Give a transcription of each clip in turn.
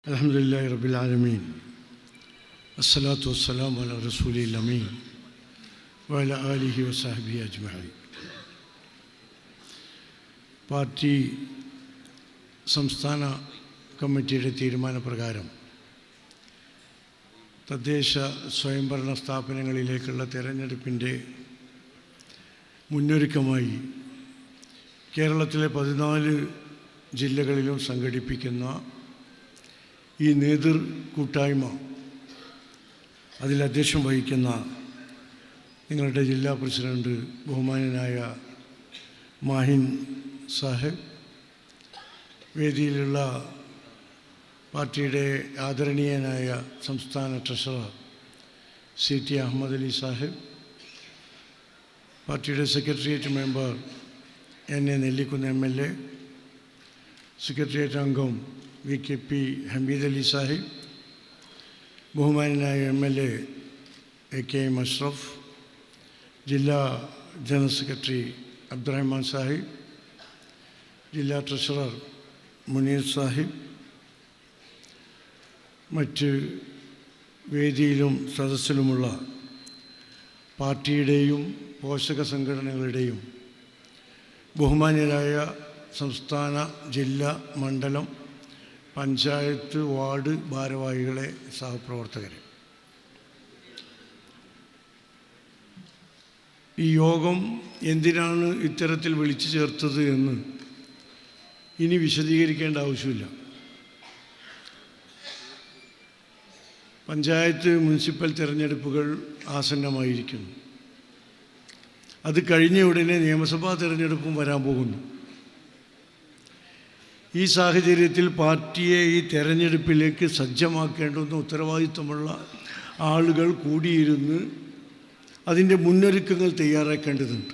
അൽഹംദുലില്ലാഹി റബ്ബിൽ ആലമീൻ അസ്സലാത്തു വസ്സലാമു അലാ റസൂലിൽ അമീൻ വഅലാ ആലിഹി വസഹ്ബിഹി അജ്മഈൻ. പാർട്ടി സംസ്ഥാന കമ്മിറ്റിയുടെ തീരുമാനപ്രകാരം തദ്ദേശ സ്വയംഭരണ സ്ഥാപനങ്ങളിലേക്കുള്ള തെരഞ്ഞെടുപ്പിൻ്റെ മുന്നൊരുക്കമായി കേരളത്തിലെ 14 ജില്ലകളിലും സംഘടിപ്പിക്കുന്ന ഈ നേതൃ കൂട്ടായ്മ അതിൽ അധ്യക്ഷം വഹിക്കുന്ന നിങ്ങളുടെ ജില്ലാ പ്രസിഡന്റ് ബഹുമാനനായ മാഹിൻ സാഹിബ്, വേദിയിലുള്ള പാർട്ടിയുടെ ആദരണീയനായ സംസ്ഥാന ട്രഷറർ CT അഹമ്മദ് അലി സാഹിബ്, പാർട്ടിയുടെ secretariat member NA Nellikkunnu MLA, secretariat അംഗം VKP ഹമീദ് അലി സാഹിബ്, ബഹുമാനനായ MLA AKM അഷ്റഫ്, ജില്ലാ ജനറൽ സെക്രട്ടറി അബ്ദുറഹ്മാൻ സാഹിബ്, ജില്ലാ ട്രഷറർ മുനീർ സാഹിബ്, മറ്റ് വേദിയിലും സദസ്സിലുമുള്ള പാർട്ടിയുടെയും പോഷക സംഘടനകളുടെയും ബഹുമാന്യരായ സംസ്ഥാന, ജില്ലാ, മണ്ഡലം, പഞ്ചായത്ത്, വാർഡ് ഭാരവാഹികളെ, സഹപ്രവർത്തകരെ, ഈ യോഗം എന്തിനാണ് ഇത്തരത്തിൽ വിളിച്ചു ചേർത്തത് എന്ന് ഇനി വിശദീകരിക്കേണ്ട ആവശ്യമില്ല. പഞ്ചായത്ത്, മുനിസിപ്പൽ തിരഞ്ഞെടുപ്പുകൾ ആസന്നമായിരിക്കുന്നു. അത് കഴിഞ്ഞ ഉടനെ നിയമസഭാ തിരഞ്ഞെടുപ്പും വരാൻ പോകുന്നു. ഈ സാഹചര്യത്തിൽ പാർട്ടിയെ ഈ തെരഞ്ഞെടുപ്പിലേക്ക് സജ്ജമാക്കേണ്ടുന്ന ഉത്തരവാദിത്വമുള്ള ആളുകൾ കൂടിയിരുന്ന് അതിൻ്റെ മുന്നൊരുക്കങ്ങൾ തയ്യാറാക്കേണ്ടതുണ്ട്.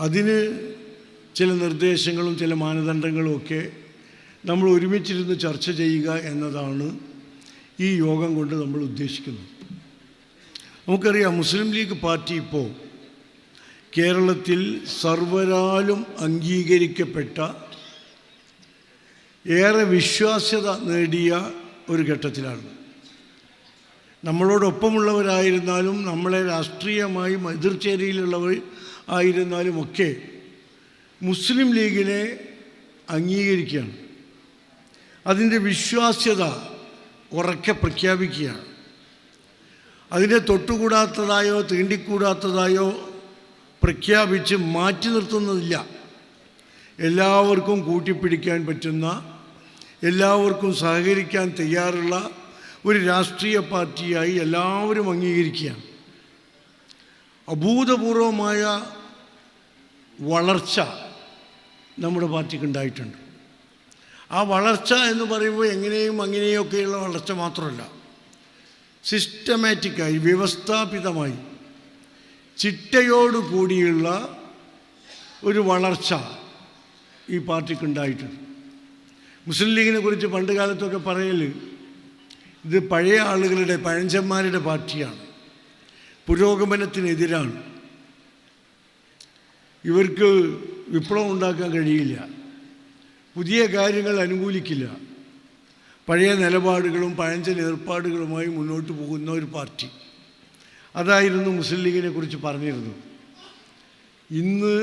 അതിന് ചില നിർദ്ദേശങ്ങളും ചില മാനദണ്ഡങ്ങളും ഒക്കെ നമ്മൾ ഒരുമിച്ചിരുന്ന് ചർച്ച ചെയ്യുക എന്നതാണ് ഈ യോഗം കൊണ്ട് നമ്മൾ ഉദ്ദേശിക്കുന്നത്. നമുക്കറിയാം, മുസ്ലിം ലീഗ് പാർട്ടി ഇപ്പോൾ കേരളത്തിൽ സർവരാലും അംഗീകരിക്കപ്പെട്ട, ഏറെ വിശ്വാസ്യത നേടിയ ഒരു ഘട്ടത്തിലാണ്. നമ്മളോടൊപ്പമുള്ളവരായിരുന്നാലും നമ്മളെ രാഷ്ട്രീയമായി എതിർചേരിയിലുള്ളവർ ആയിരുന്നാലുമൊക്കെ മുസ്ലിം ലീഗിനെ അംഗീകരിക്കുകയാണ്. അതിൻ്റെ വിശ്വാസ്യത ഉറക്കെ പ്രഖ്യാപിക്കുകയാണ്. അതിനെ തൊട്ടുകൂടാത്തതായോ തീണ്ടിക്കൂടാത്തതായോ പ്രഖ്യാപിച്ച് മാറ്റി നിർത്തുന്നതില്ല. എല്ലാവർക്കും കൂട്ടിപ്പിടിക്കാൻ പറ്റുന്ന, എല്ലാവർക്കും സഹകരിക്കാൻ തയ്യാറുള്ള ഒരു രാഷ്ട്രീയ പാർട്ടിയായി എല്ലാവരും അംഗീകരിക്കുകയാണ്. അഭൂതപൂർവമായ വളർച്ച നമ്മുടെ പാർട്ടിക്ക് ഉണ്ടായിട്ടുണ്ട്. ആ വളർച്ച എന്ന് പറയുമ്പോൾ എങ്ങനെയും അങ്ങനെയൊക്കെയുള്ള വളർച്ച മാത്രമല്ല, സിസ്റ്റമാറ്റിക്കായി, വ്യവസ്ഥാപിതമായി, ചിട്ടയോടുകൂടിയുള്ള ഒരു വളർച്ച ഈ പാർട്ടിക്കുണ്ടായിട്ടുണ്ട്. മുസ്ലിം ലീഗിനെ കുറിച്ച് പണ്ട് കാലത്തൊക്കെ പറയൽ, ഇത് പഴയ ആളുകളുടെ, പഴഞ്ചന്മാരുടെ പാർട്ടിയാണ്, പുരോഗമനത്തിനെതിരാണ്, ഇവർക്ക് വിപ്ലവം ഉണ്ടാക്കാൻ കഴിയില്ല, പുതിയ കാര്യങ്ങൾ അനുകൂലിക്കില്ല, പഴയ നിലപാടുകളും പഴഞ്ചൻ ഏർപ്പാടുകളുമായി മുന്നോട്ട് പോകുന്ന ഒരു പാർട്ടി. അതായിരുന്നു മുസ്ലിം ലീഗിനെ കുറിച്ച് പറഞ്ഞിരുന്നത്. ഇന്ന്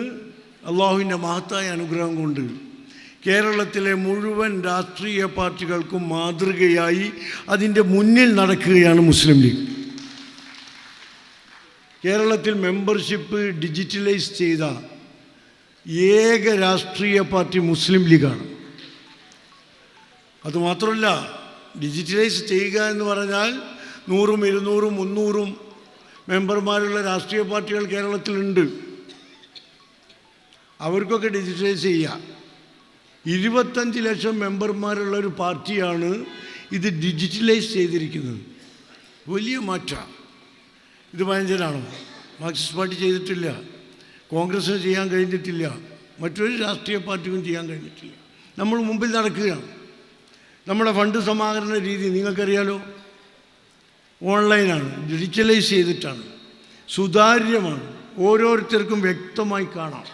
അള്ളാഹുവിൻ്റെ മഹത്തായ അനുഗ്രഹം കൊണ്ട് കേരളത്തിലെ മുഴുവൻ രാഷ്ട്രീയ പാർട്ടികൾക്കും മാതൃകയായി അതിൻ്റെ മുന്നിൽ നടക്കുകയാണ് മുസ്ലിം ലീഗ്. കേരളത്തിൽ മെമ്പർഷിപ്പ് ഡിജിറ്റലൈസ് ചെയ്ത ഏക രാഷ്ട്രീയ പാർട്ടി മുസ്ലിം ലീഗാണ്. അതുമാത്രമല്ല, ഡിജിറ്റലൈസ് ചെയ്യുക എന്ന് പറഞ്ഞാൽ 100, 200, 300 മെമ്പർമാരുള്ള രാഷ്ട്രീയ പാർട്ടികൾ കേരളത്തിലുണ്ട്. അവർക്കൊക്കെ ഡിജിറ്റലൈസ് ചെയ്യുക. 25 ലക്ഷം മെമ്പർമാരുള്ള ഒരു പാർട്ടിയാണ് ഇത് ഡിജിറ്റലൈസ് ചെയ്തിരിക്കുന്നത്. വലിയ മാറ്റം. ഇത് പഴഞ്ചനാണോ? മാർക്സിസ്റ്റ് പാർട്ടി ചെയ്തിട്ടില്ല, കോൺഗ്രസ്സിന് ചെയ്യാൻ കഴിഞ്ഞിട്ടില്ല, മറ്റൊരു രാഷ്ട്രീയ പാർട്ടിക്കും ചെയ്യാൻ കഴിഞ്ഞിട്ടില്ല. നമ്മൾ മുമ്പിൽ നടക്കുകയാണ്. നമ്മുടെ ഫണ്ട് സമാഹരണ രീതി നിങ്ങൾക്കറിയാലോ, ഓൺലൈനാണ്, ഡിജിറ്റലൈസ് ചെയ്തിട്ടാണ്, സുതാര്യമാണ്, ഓരോരുത്തർക്കും വ്യക്തമായി കാണാം.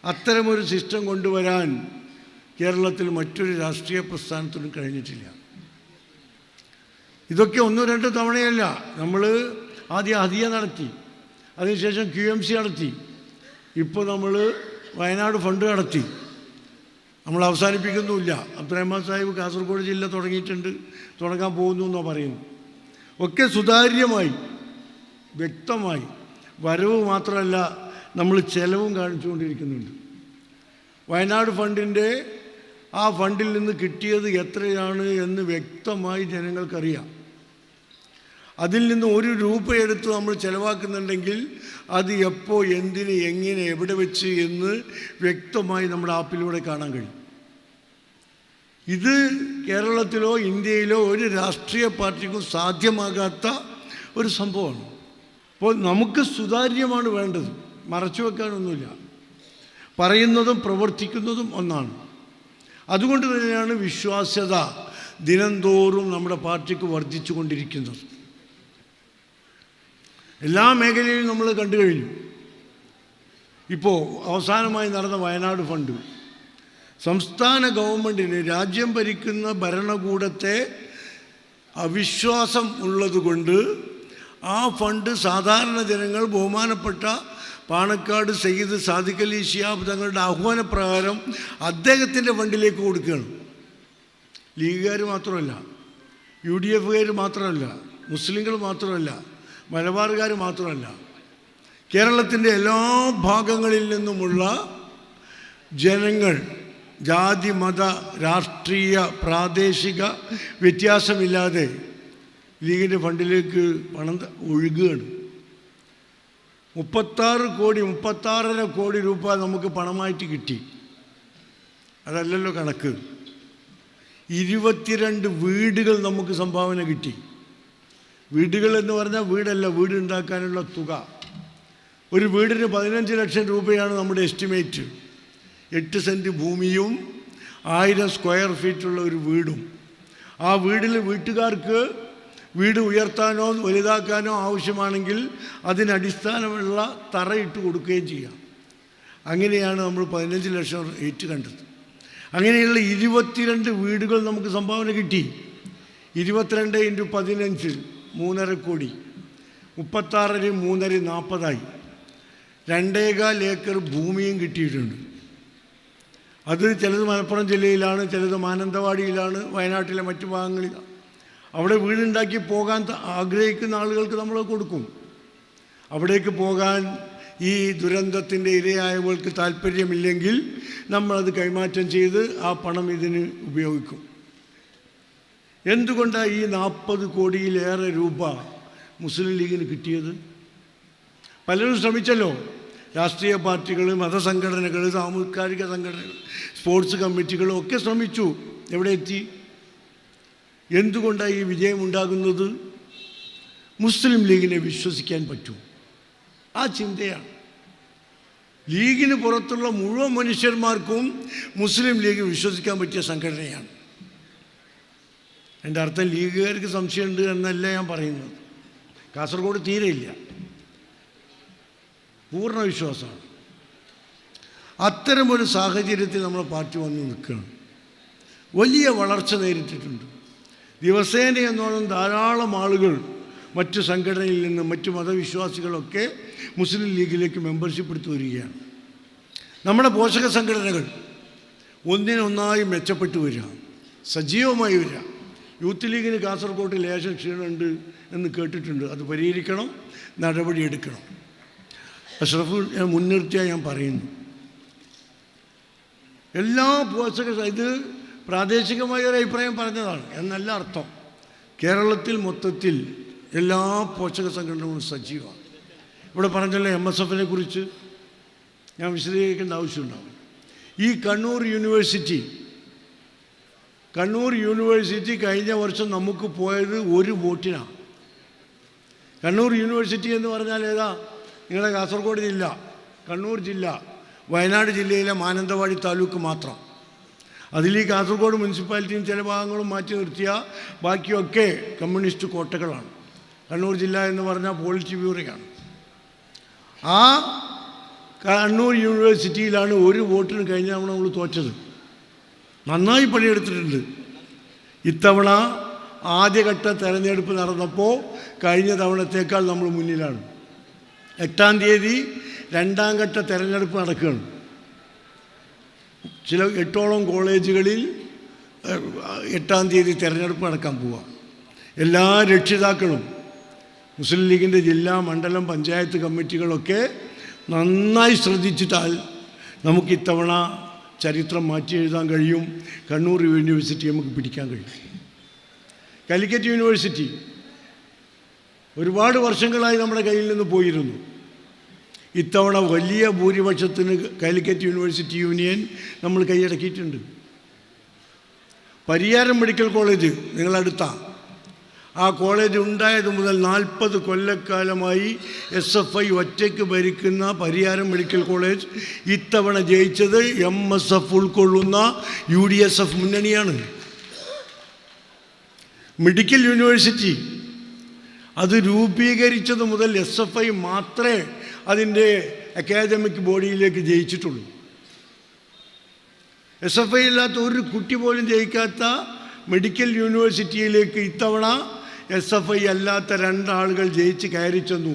അത്തരമൊരു സിസ്റ്റം കൊണ്ടുവരാൻ കേരളത്തിൽ മറ്റൊരു രാഷ്ട്രീയ പ്രസ്ഥാനത്തിനും കഴിഞ്ഞിട്ടില്ല. ഇതൊക്കെ 1-2 തവണയല്ല. നമ്മൾ ആദ്യം ഹദിയ നടത്തി, അതിനുശേഷം QMC നടത്തി, ഇപ്പോൾ നമ്മൾ വയനാട് ഫണ്ട് നടത്തി. നമ്മൾ അവസാനിപ്പിക്കുന്നുമില്ല. അബ്ദുറഹ്മാൻ സാഹിബ് കാസർഗോഡ് ജില്ല തുടങ്ങിയിട്ടുണ്ട്, തുടങ്ങാൻ പോകുന്നു എന്നാണ് പറയുന്നു. ഒക്കെ സുതാര്യമായി വ്യക്തമായി വരവ് മാത്രമല്ല, നമ്മൾ ചെലവും കാണിച്ചുകൊണ്ടിരിക്കുന്നുണ്ട്. വയനാട് ഫണ്ടിൻ്റെ ആ ഫണ്ടിൽ നിന്ന് കിട്ടിയത് എത്രയാണ് എന്ന് വ്യക്തമായി ജനങ്ങൾക്കറിയാം. അതിൽ നിന്ന് 1 രൂപ എടുത്ത് നമ്മൾ ചിലവാക്കുന്നുണ്ടെങ്കിൽ അത് എപ്പോൾ, എന്തിന്, എങ്ങനെ, എവിടെ വെച്ച് എന്ന് വ്യക്തമായി നമ്മുടെ ആപ്പിലൂടെ കാണാൻ കഴിയും. ഇത് കേരളത്തിലോ ഇന്ത്യയിലോ ഒരു രാഷ്ട്രീയ പാർട്ടിക്കും സാധ്യമാകാത്ത ഒരു സംഭവമാണ്. അപ്പോൾ നമുക്ക് സുതാര്യമാണ് വേണ്ടത്, മറച്ചു വെക്കാനൊന്നുമില്ല. പറയുന്നതും പ്രവർത്തിക്കുന്നതും ഒന്നാണ്. അതുകൊണ്ട് തന്നെയാണ് വിശ്വാസ്യത ദിനംതോറും നമ്മുടെ പാർട്ടിക്ക് വർദ്ധിച്ചു കൊണ്ടിരിക്കുന്നത്. എല്ലാ മേഖലയിലും നമ്മൾ കണ്ടു കഴിഞ്ഞു. ഇപ്പോൾ അവസാനമായി നടന്ന വയനാട് ഫണ്ട് സംസ്ഥാന ഗവൺമെൻറ്റിന്, രാജ്യം ഭരിക്കുന്ന ഭരണകൂടത്തെ അവിശ്വാസം ഉള്ളതുകൊണ്ട് ആ ഫണ്ട് സാധാരണ ജനങ്ങൾ, ബഹുമാനപ്പെട്ട പാണക്കാട് സയ്യിദ് സാദിഖ് അലി ശിഹാബ് തങ്ങളുടെ ആഹ്വാനപ്രകാരം അദ്ദേഹത്തിൻ്റെ ഫണ്ടിലേക്ക് കൊടുക്കുകയാണ്. ലീഗുകാർ മാത്രമല്ല, UDFകാർ മാത്രമല്ല, മുസ്ലിങ്ങൾ മാത്രമല്ല, മലബാറുകാർ മാത്രമല്ല, കേരളത്തിൻ്റെ എല്ലാ ഭാഗങ്ങളിൽ നിന്നുമുള്ള ജനങ്ങൾ ജാതി, മത, രാഷ്ട്രീയ, പ്രാദേശിക വ്യത്യാസമില്ലാതെ ലീഗിൻ്റെ ഫണ്ടിലേക്ക് പണം ഒഴുകുകയാണ്. 36.5 കോടി രൂപ നമുക്ക് പണമായിട്ട് കിട്ടി. അതല്ലല്ലോ കണക്ക്. 22 വീടുകൾ നമുക്ക് സംഭാവന കിട്ടി. വീടുകൾ എന്ന് പറഞ്ഞാൽ വീടല്ല, വീട് ഉണ്ടാക്കാനുള്ള തുക. ഒരു വീടിന് 15 ലക്ഷം രൂപയാണ് നമ്മുടെ എസ്റ്റിമേറ്റ്. 8 സെൻറ്റ് ഭൂമിയും 1000 സ്ക്വയർ ഫീറ്റുള്ള ഒരു വീടും. ആ വീട്ടിൽ വീട്ടുകാർക്ക് വീട് ഉയർത്താനോ വലുതാക്കാനോ ആവശ്യമാണെങ്കിൽ അതിനടിസ്ഥാനമുള്ള തറയിട്ട് കൊടുക്കുകയും ചെയ്യാം. അങ്ങനെയാണ് നമ്മൾ 15 ലക്ഷം റേറ്റ് കണ്ടത്. അങ്ങനെയുള്ള 22 വീടുകൾ നമുക്ക് സംഭാവന കിട്ടി. 22 × 15 3.5 കോടി, 36 3 40 2.25 ഏക്കർ ഭൂമിയും കിട്ടിയിട്ടുണ്ട്. അത് ചിലത് മലപ്പുറം ജില്ലയിലാണ്, ചിലത് മാനന്തവാടിയിലാണ്, വയനാട്ടിലെ മറ്റു ഭാഗങ്ങളിലാണ്. അവിടെ വീടുണ്ടാക്കി പോകാൻ ആഗ്രഹിക്കുന്ന ആളുകൾക്ക് നമ്മൾ കൊടുക്കും. അവിടേക്ക് പോകാൻ ഈ ദുരന്തത്തിൻ്റെ ഇരയായവർക്ക് താല്പര്യമില്ലെങ്കിൽ നമ്മളത് കൈമാറ്റം ചെയ്ത് ആ പണം ഇതിന് ഉപയോഗിക്കും. എന്തുകൊണ്ടാണ് ഈ 40 കോടിയിലേറെ രൂപ മുസ്ലിം ലീഗിന് കിട്ടിയത്? പലരും ശ്രമിച്ചല്ലോ. രാഷ്ട്രീയ പാർട്ടികൾ, മതസംഘടനകൾ, സാമൂഹിക സംഘടനകൾ, സ്പോർട്സ് കമ്മിറ്റികളും ഒക്കെ ശ്രമിച്ചു. എവിടെ എത്തി? എന്തുകൊണ്ടാണ് ഈ വിജയം ഉണ്ടാകുന്നത്? മുസ്ലിം ലീഗിനെ വിശ്വസിക്കാൻ പറ്റൂ, ആ ചിന്തയാണ്. ലീഗിന് പുറത്തുള്ള മുഴുവൻ മനുഷ്യന്മാർക്കും മുസ്ലിം ലീഗ് വിശ്വസിക്കാൻ പറ്റിയ സംഘടനയാണ്. എൻ്റെ അർത്ഥം ലീഗുകാർക്ക് സംശയമുണ്ട് എന്നല്ല ഞാൻ പറയുന്നത്. കാസർഗോഡ് തീരെയില്ല, പൂർണ്ണ വിശ്വാസമാണ്. അത്തരമൊരു സാഹചര്യത്തിൽ നമ്മുടെ പാർട്ടി വന്ന് നിൽക്കുകയാണ്. വലിയ വളർച്ച നേരിട്ടിട്ടുണ്ട്. ദിവസേന എന്നോണം ധാരാളം ആളുകൾ മറ്റു സംഘടനയിൽ നിന്ന്, മറ്റു മതവിശ്വാസികളൊക്കെ മുസ്ലിം ലീഗിലേക്ക് മെമ്പർഷിപ്പ് എടുത്തു വരികയാണ്. നമ്മുടെ പോഷക സംഘടനകൾ ഒന്നിനൊന്നായി മെച്ചപ്പെട്ടു വരിക, സജീവമായി വരിക. യൂത്ത് ലീഗിന് കാസർഗോഡ് ലേശം ക്ഷീണമുണ്ട് എന്ന് കേട്ടിട്ടുണ്ട്. അത് പരിഹരിക്കണം, നടപടിയെടുക്കണം. അഷ്റഫ് മുൻനിർത്തിയായി ഞാൻ പറയുന്നു. എല്ലാ പോഷക, ഇത് പ്രാദേശികമായ ഒരു അഭിപ്രായം പറഞ്ഞതാണ് എന്നല്ല അർത്ഥം. കേരളത്തിൽ മൊത്തത്തിൽ എല്ലാ പോഷക സംഘടനകളും സജീവമാണ്. ഇവിടെ പറഞ്ഞല്ലോ MSFനെ കുറിച്ച് ഞാൻ വിശദീകരിക്കേണ്ട ആവശ്യമുണ്ടാവും. ഈ കണ്ണൂർ യൂണിവേഴ്സിറ്റി കഴിഞ്ഞ വർഷം നമുക്ക് പോയത് 1 വോട്ടിനാണ്. കണ്ണൂർ യൂണിവേഴ്സിറ്റി എന്ന് പറഞ്ഞാൽ ഏതാ? നിങ്ങളുടെ കാസർഗോഡ് ജില്ല, കണ്ണൂർ ജില്ല, വയനാട് ജില്ലയിലെ മാനന്തവാടി താലൂക്ക് മാത്രം. അതിൽ ഈ കാസർഗോഡ് മുനിസിപ്പാലിറ്റിയും ചില ഭാഗങ്ങളും മാറ്റി നിർത്തിയ ബാക്കിയൊക്കെ കമ്മ്യൂണിസ്റ്റ് കോട്ടകളാണ്. കണ്ണൂർ ജില്ല എന്ന് പറഞ്ഞാൽ പോളിറ്റ് ബ്യൂറോയാണ്. ആ കണ്ണൂർ യൂണിവേഴ്സിറ്റിയിലാണ് 1 വോട്ടിന് കഴിഞ്ഞ നമ്മൾ തോറ്റത്. നന്നായി പണിയെടുത്തിട്ടുണ്ട്. ഇത്തവണ ആദ്യഘട്ട തെരഞ്ഞെടുപ്പ് നടന്നപ്പോൾ കഴിഞ്ഞ തവണത്തേക്കാൾ നമ്മൾ മുന്നിലാണ്. 8-ാം തീയതി 2ാം ഘട്ട തെരഞ്ഞെടുപ്പ് നടക്കുകയാണ്. 8ഓളം കോളേജുകളിൽ 8-ാം തീയതി തെരഞ്ഞെടുപ്പ് നടക്കാൻ പോവുക. എല്ലാ രക്ഷിതാക്കളും മുസ്ലിം ലീഗിൻ്റെ ജില്ലാ മണ്ഡലം പഞ്ചായത്ത് കമ്മിറ്റികളൊക്കെ നന്നായി ശ്രദ്ധിച്ചിട്ടാൽ നമുക്ക് ഇത്തവണ ചരിത്രം മാറ്റി എഴുതാൻ കഴിയും. കണ്ണൂർ യൂണിവേഴ്സിറ്റി നമുക്ക് പിടിക്കാൻ കഴിയും. കാലിക്കറ്റ് യൂണിവേഴ്സിറ്റി ഒരുപാട് വർഷങ്ങളായി നമ്മുടെ കയ്യിൽ നിന്ന് പോയിരുന്നു. ഇത്തവണ വലിയ ഭൂരിപക്ഷത്തിന് കാലിക്കറ്റ് യൂണിവേഴ്സിറ്റി യൂണിയൻ നമ്മൾ കൈയടക്കിയിട്ടുണ്ട്. പരിയാരം മെഡിക്കൽ കോളേജ് നിങ്ങളടുത്ത ആ കോളേജ് ഉണ്ടായത് മുതൽ 40 കൊല്ലക്കാലമായി SFI ഒറ്റയ്ക്ക് ഭരിക്കുന്ന പരിയാരം മെഡിക്കൽ കോളേജ് ഇത്തവണ ജയിച്ചത് MSF ഉൾക്കൊള്ളുന്ന UDSF മുന്നണിയാണ്. മെഡിക്കൽ യൂണിവേഴ്സിറ്റി അത് രൂപീകരിച്ചത് മുതൽ SFI മാത്രമേ അതിൻ്റെ അക്കാദമിക് ബോഡിയിലേക്ക് ജയിച്ചിട്ടുള്ളൂ. SFI ഇല്ലാത്ത ഒരു കുട്ടി പോലും ജയിക്കാത്ത മെഡിക്കൽ യൂണിവേഴ്സിറ്റിയിലേക്ക് ഇത്തവണ SFI അല്ലാത്ത 2 ആളുകൾ ജയിച്ച് കയറി ചെന്നു.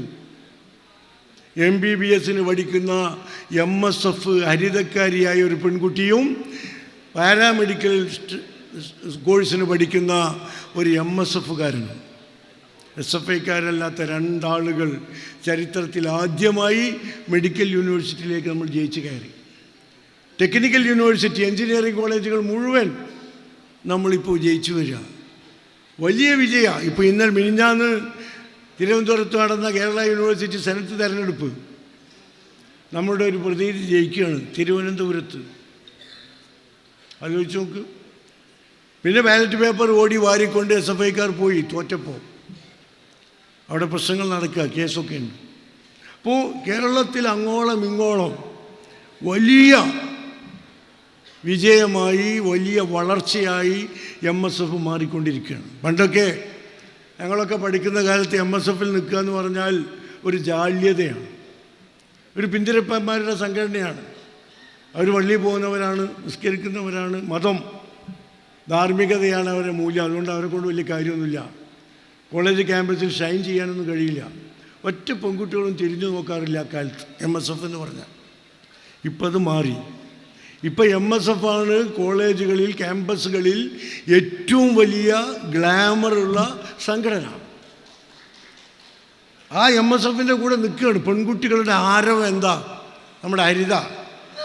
MBBSന് പഠിക്കുന്ന MSF ഹരിതക്കാരിയായ ഒരു പെൺകുട്ടിയും പാരാമെഡിക്കൽ കോഴ്സിന് പഠിക്കുന്ന ഒരു MSFകാരനും. SFIക്കാരല്ലാത്ത 2 ആളുകൾ ചരിത്രത്തിൽ ആദ്യമായി മെഡിക്കൽ യൂണിവേഴ്സിറ്റിയിലേക്ക് നമ്മൾ ജയിച്ച് കയറി. ടെക്നിക്കൽ യൂണിവേഴ്സിറ്റി, എഞ്ചിനീയറിംഗ് കോളേജുകൾ മുഴുവൻ നമ്മളിപ്പോൾ ജയിച്ചു വരിക. വലിയ വിജയ. ഇപ്പോൾ ഇന്നലെ മിനിഞ്ഞാന്ന് തിരുവനന്തപുരത്ത് നടന്ന കേരള യൂണിവേഴ്സിറ്റി സെനറ്റ് തെരഞ്ഞെടുപ്പ് നമ്മളുടെ ഒരു പ്രതിനിധി ജയിക്കുകയാണ് തിരുവനന്തപുരത്ത്. ആലോചിച്ച് നോക്ക്. പിന്നെ ബാലറ്റ് പേപ്പർ ഓടി വാരിക്കൊണ്ട് SFIക്കാർ പോയി തോറ്റപ്പോൾ. അവിടെ പ്രശ്നങ്ങൾ നടക്കുക, കേസൊക്കെ ഉണ്ട്. അപ്പോൾ കേരളത്തിൽ അങ്ങോളം ഇങ്ങോളം വലിയ വിജയമായി വലിയ വളർച്ചയായി MSF മാറിക്കൊണ്ടിരിക്കുകയാണ്. പണ്ടൊക്കെ ഞങ്ങളൊക്കെ പഠിക്കുന്ന കാലത്ത് MSFൽ നിൽക്കുക എന്ന് പറഞ്ഞാൽ ഒരു ജാള്യതയാണ്, ഒരു പിന്തിരപ്പന്മാരുടെ സംഘടനയാണ്. അവർ പള്ളിയിൽ പോകുന്നവരാണ്, നിസ്കരിക്കുന്നവരാണ്, മതം ധാർമ്മികതയാണ് അവരുടെ മൂല്യം. അതുകൊണ്ട് അവരെ കൊണ്ട് വലിയ കാര്യമൊന്നുമില്ല. കോളേജ് ക്യാമ്പസിൽ ഷൈൻ ചെയ്യാനൊന്നും കഴിയില്ല. ഒറ്റ പെൺകുട്ടികളും തിരിഞ്ഞു നോക്കാറില്ല അക്കാലത്ത് MSF എന്ന് പറഞ്ഞാൽ. ഇപ്പം അത് മാറി. ഇപ്പം MSF ആണ് കോളേജുകളിൽ ക്യാമ്പസുകളിൽ ഏറ്റവും വലിയ ഗ്ലാമറുള്ള സംഘടന. ആ MSFൻ്റെ കൂടെ നിൽക്കുകയാണ്. പെൺകുട്ടികളുടെ ആരവം എന്താ? നമ്മുടെ ഹരിത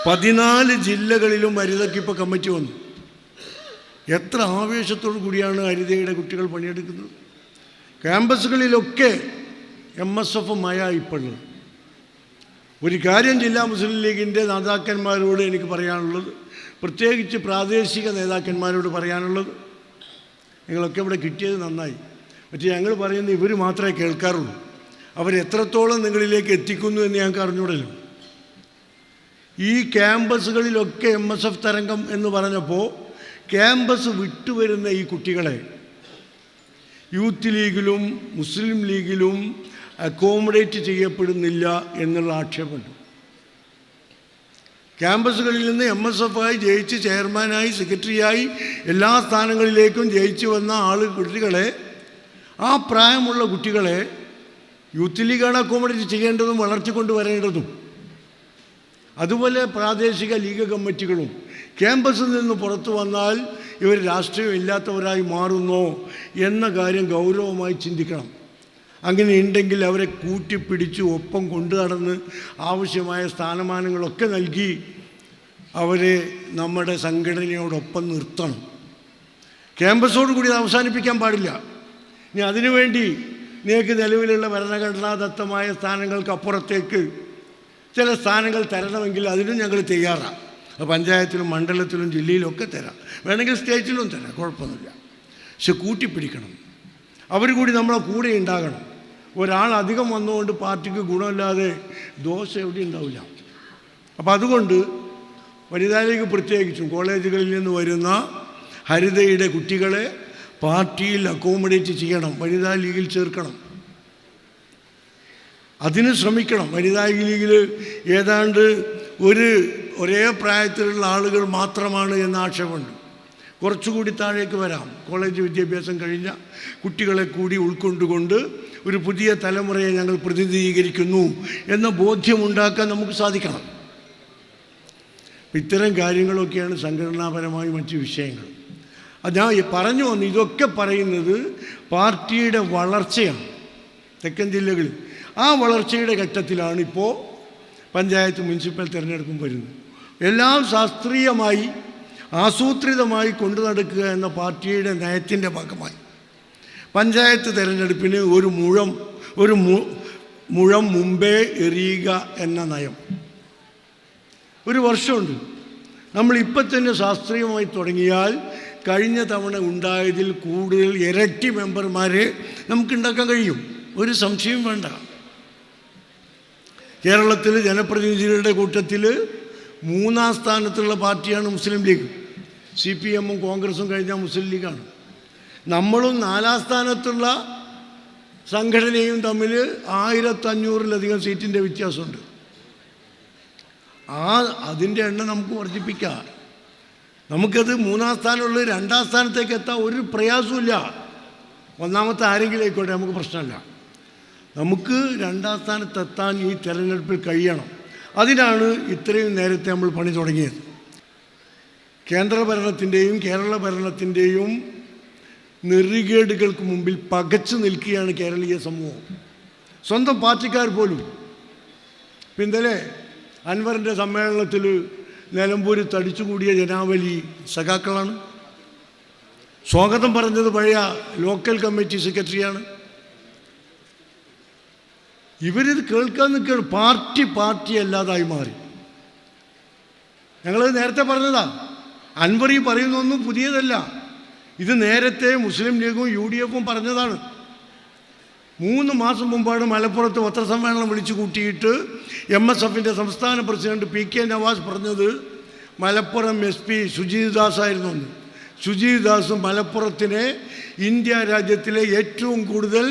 14 ജില്ലകളിലും ഹരിതയ്ക്ക് ഇപ്പോൾ കമ്മിറ്റി വന്നു. എത്ര ആവേശത്തോടു കൂടിയാണ് ഹരിതയുടെ കുട്ടികൾ പണിയെടുക്കുന്നത്. ക്യാമ്പസുകളിലൊക്കെ MSF മയ ഇപ്പോഴുള്ളത്. ഒരു കാര്യം ജില്ലാ മുസ്ലിം ലീഗിൻ്റെ നേതാക്കന്മാരോട് എനിക്ക് പറയാനുള്ളത്, പ്രത്യേകിച്ച് പ്രാദേശിക നേതാക്കന്മാരോട് പറയാനുള്ളത്, നിങ്ങളൊക്കെ ഇവിടെ കിട്ടിയത് നന്നായി. പക്ഷേ ഞങ്ങൾ പറയുന്നത് ഇവർ മാത്രമേ കേൾക്കാറുള്ളൂ. അവരെത്രത്തോളം നിങ്ങളിലേക്ക് എത്തിക്കുന്നു എന്ന് ഞങ്ങൾക്ക് അറിഞ്ഞൂടല്ലോ. ഈ ക്യാമ്പസുകളിലൊക്കെ MSF തരംഗം എന്ന് പറഞ്ഞപ്പോൾ ക്യാമ്പസ് വിട്ടുവരുന്ന ഈ കുട്ടികളെ യൂത്ത് ലീഗിലും മുസ്ലിം ലീഗിലും അക്കോമഡേറ്റ് ചെയ്യപ്പെടുന്നില്ല എന്നുള്ള ആക്ഷേപമുണ്ട്. ക്യാമ്പസുകളിൽ നിന്ന് MSFായി ജയിച്ച് ചെയർമാനായി സെക്രട്ടറിയായി എല്ലാ സ്ഥാനങ്ങളിലേക്കും ജയിച്ചു വന്ന കുട്ടികളെ, ആ പ്രായമുള്ള കുട്ടികളെ യൂത്ത് ലീഗാണ് അക്കോമഡേറ്റ് ചെയ്യേണ്ടതും വളർത്തിക്കൊണ്ട് വരേണ്ടതും. അതുപോലെ പ്രാദേശിക ലീഗ് കമ്മിറ്റികളും ക്യാമ്പസിൽ നിന്ന് പുറത്തു വന്നാൽ ഇവർ രാഷ്ട്രീയം ഇല്ലാത്തവരായി മാറുന്നോ എന്ന കാര്യം ഗൗരവമായി ചിന്തിക്കണം. അങ്ങനെ ഉണ്ടെങ്കിൽ അവരെ കൂട്ടിപ്പിടിച്ച് ഒപ്പം കൊണ്ടു നടന്ന് ആവശ്യമായ സ്ഥാനമാനങ്ങളൊക്കെ നൽകി അവരെ നമ്മുടെ സംഘടനയോടൊപ്പം നിർത്തണം. ക്യാമ്പസോട് കൂടി അത് അവസാനിപ്പിക്കാൻ പാടില്ല. ഇനി അതിനുവേണ്ടി നിങ്ങൾക്ക് നിലവിലുള്ള ഭരണഘടനാദത്തമായ സ്ഥാനങ്ങൾക്ക് അപ്പുറത്തേക്ക് ചില സ്ഥാനങ്ങൾ തരണമെങ്കിൽ അതിനും ഞങ്ങൾ തയ്യാറാണ്. പഞ്ചായത്തിലും മണ്ഡലത്തിലും ജില്ലയിലൊക്കെ തരാം, വേണമെങ്കിൽ സ്റ്റേറ്റിലും തരാം, കുഴപ്പമൊന്നുമില്ല. പക്ഷെ കൂട്ടിപ്പിടിക്കണം. അവർ കൂടി നമ്മളെ കൂടെ ഉണ്ടാകണം. ഒരാൾ അധികം വന്നുകൊണ്ട് പാർട്ടിക്ക് ഗുണമില്ലാതെ ദോഷം എവിടെ ഉണ്ടാവില്ല. അപ്പം അതുകൊണ്ട് വനിതാ ലീഗ് പ്രത്യേകിച്ചും കോളേജുകളിൽ നിന്ന് വരുന്ന ഹരിതയുടെ കുട്ടികളെ പാർട്ടിയിൽ അക്കോമഡേറ്റ് ചെയ്യണം, വനിതാ ലീഗിൽ ചേർക്കണം. അതിന് ശ്രമിക്കണം. വനിതാ ലീഗിൽ ഏതാണ്ട് ഒരേ പ്രായത്തിലുള്ള ആളുകൾ മാത്രമാണ് എന്ന ആക്ഷേപമുണ്ട്. കുറച്ചുകൂടി താഴേക്ക് വരാം. കോളേജ് വിദ്യാഭ്യാസം കഴിഞ്ഞ കുട്ടികളെ കൂടി ഉൾക്കൊണ്ടുകൊണ്ട് ഒരു പുതിയ തലമുറയെ ഞങ്ങൾ പ്രതിനിധീകരിക്കുന്നു എന്ന ബോധ്യമുണ്ടാക്കാൻ നമുക്ക് സാധിക്കണം. ഇത്തരം കാര്യങ്ങളൊക്കെയാണ് സംഘടനാപരമായ മറ്റ് വിഷയങ്ങൾ. ഞാൻ പറഞ്ഞു വന്നു, ഇതൊക്കെ പറയുന്നത് പാർട്ടിയുടെ വളർച്ചയാണ് തെക്കൻ ജില്ലകളിൽ. ആ വളർച്ചയുടെ ഘട്ടത്തിലാണ് ഇപ്പോൾ പഞ്ചായത്ത് മുനിസിപ്പൽ തിരഞ്ഞെടുപ്പും വരുന്നത്. എല്ലാം ശാസ്ത്രീയമായി ആസൂത്രിതമായി കൊണ്ടു നടക്കുക എന്ന പാർട്ടിയുടെ നയത്തിൻ്റെ ഭാഗമായി പഞ്ചായത്ത് തിരഞ്ഞെടുപ്പിന് ഒരു മുഴം മുമ്പേ എറിയുക എന്ന നയം ഒരു വർഷമുണ്ട്. നമ്മളിപ്പം തന്നെ ശാസ്ത്രീയമായി തുടങ്ങിയാൽ കഴിഞ്ഞ തവണ ഉണ്ടായതിൽ കൂടുതൽ ഇരട്ടി മെമ്പർമാരെ നമുക്കുണ്ടാക്കാൻ കഴിയും. ഒരു സംശയവും വേണ്ട. കേരളത്തിൽ ജനപ്രതിനിധികളുടെ കൂട്ടത്തിൽ 3-ാം സ്ഥാനത്തുള്ള പാർട്ടിയാണ് മുസ്ലിം ലീഗ്. CPM-ഉം കോൺഗ്രസും കഴിഞ്ഞാൽ മുസ്ലിം ലീഗാണ്. നമ്മളും 4-ാം സ്ഥാനത്തുള്ള സംഘടനയും തമ്മിൽ 1500-ലധികം സീറ്റിൻ്റെ വ്യത്യാസമുണ്ട്. അതിൻ്റെ എണ്ണം നമുക്ക് വർദ്ധിപ്പിക്കാം. നമുക്കത് 3-ാം സ്ഥാനമുള്ള 2-ാം സ്ഥാനത്തേക്ക് എത്താൻ ഒരു പ്രയാസമില്ല. 1-ാമത്തെ ആരെങ്കിലും ആയിക്കോട്ടെ, നമുക്ക് പ്രശ്നമില്ല. നമുക്ക് 2-ാം സ്ഥാനത്തെത്താൻ ഈ തെരഞ്ഞെടുപ്പിൽ കഴിയണം. അതിനാണ് ഇത്രയും നേരത്തെ നമ്മൾ പണി തുടങ്ങിയത്. കേന്ദ്ര ഭരണത്തിൻ്റെയും കേരള ഭരണത്തിൻ്റെയും നെറികേടുകൾക്ക് മുമ്പിൽ പകച്ചു നിൽക്കുകയാണ് കേരളീയ സമൂഹം, സ്വന്തം പാർട്ടിക്കാർ പോലും. ഇന്നലെ അൻവറിൻ്റെ സമ്മേളനത്തിൽ നിലമ്പൂർ തടിച്ചുകൂടിയ ജനാവലി സഖാക്കളാണ്. സ്വാഗതം പറഞ്ഞത് പഴയ ലോക്കൽ കമ്മിറ്റി സെക്രട്ടറിയാണ്. ഇവരിത് കേൾക്കാൻ നിൽക്കുകയാണ്. പാർട്ടി അല്ലാതായി മാറി. ഞങ്ങളത് നേരത്തെ പറഞ്ഞതാ. അൻവർ ഈ പറയുന്നൊന്നും പുതിയതല്ല. ഇത് നേരത്തെ മുസ്ലിം ലീഗും UDF-ഉം പറഞ്ഞതാണ്. 3 മാസം മുമ്പാണ് മലപ്പുറത്ത് പത്രസമ്മേളനം വിളിച്ചു കൂട്ടിയിട്ട് MSF-ൻ്റെ സംസ്ഥാന പ്രസിഡന്റ് PK നവാസ് പറഞ്ഞത് മലപ്പുറം SP സുജീത് ദാസ് ആയിരുന്നു. സുജീത് ദാസ് മലപ്പുറത്തിനെ ഇന്ത്യ രാജ്യത്തിലെ ഏറ്റവും കൂടുതൽ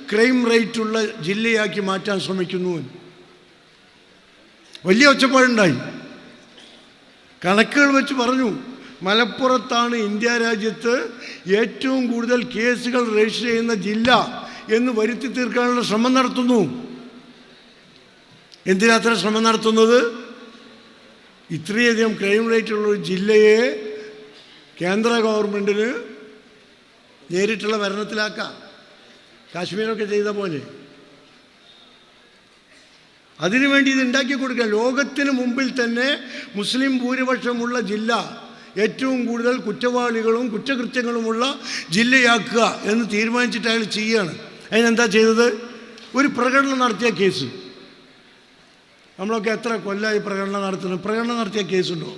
ക്രൈം റേറ്റുള്ള ജില്ലയാക്കി മാറ്റാൻ ശ്രമിക്കുന്നു. വലിയ ഒച്ചപ്പാടുണ്ടായി. കണക്കുകൾ വെച്ച് പറഞ്ഞു, മലപ്പുറത്താണ് ഇന്ത്യ രാജ്യത്ത് ഏറ്റവും കൂടുതൽ കേസുകൾ രജിസ്റ്റർ ചെയ്യുന്ന ജില്ല എന്ന് വരുത്തി തീർക്കാനുള്ള ശ്രമം നടത്തുന്നു. എന്തിനത്ര ശ്രമം നടത്തുന്നത്? ഇത്രയധികം ക്രൈം റേറ്റുള്ള ഒരു ജില്ലയെ കേന്ദ്ര ഗവൺമെൻറ്റിന് നേരിട്ടുള്ള ഭരണത്തിലാക്കാം, കാശ്മീരൊക്കെ ചെയ്ത പോലെ. അതിനുവേണ്ടി ഇത് ഉണ്ടാക്കി കൊടുക്കുക. ലോകത്തിന് മുമ്പിൽ തന്നെ മുസ്ലിം ഭൂരിപക്ഷമുള്ള ജില്ല ഏറ്റവും കൂടുതൽ കുറ്റവാളികളും കുറ്റകൃത്യങ്ങളുമുള്ള ജില്ലയാക്കുക എന്ന് തീരുമാനിച്ചിട്ട് അയാൾ ചെയ്യുകയാണ്. അതിനെന്താ ചെയ്തത്? ഒരു പ്രകടനം നടത്തിയ കേസ്. നമ്മളൊക്കെ എത്ര കൊല്ലമായി പ്രകടനം നടത്തുന്നത്? പ്രകടനം നടത്തിയ കേസുണ്ടോ?